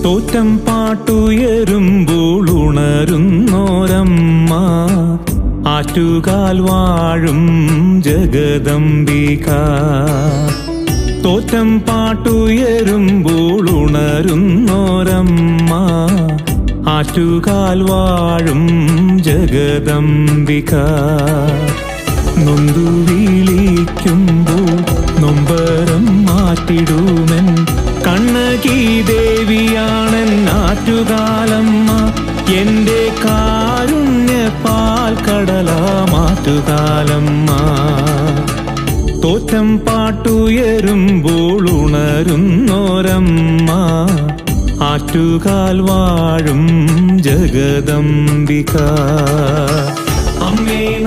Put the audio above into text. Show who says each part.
Speaker 1: തോറ്റം പാട്ടുയരുമ്പോൾ ഉണരുന്നോരമ്മ ആറ്റുകാൽ വാഴും ജഗദംബിക. തോറ്റം പാട്ടുയരുമ്പോൾ ഉണരുന്നോരമ്മ ആറ്റുകാൽ വാഴും ജഗദംബിക. നൊന്തു വിളിക്കുമ്പോൾ നൊമ്പരം മാറ്റിടുമെൻ കണ്ണകി ദേവിയാണെൻ ആറ്റുകാലമ്മ. എന്റെ കാരുണ്യ പാൽ കടലാമാറ്റുകാലമ്മ. തോറ്റം പാട്ടുയരുമ്പോൾ ഉണരുന്നോരമ്മ ആറ്റുകാൽ വാഴും ജഗദംബിക. അമ്മേ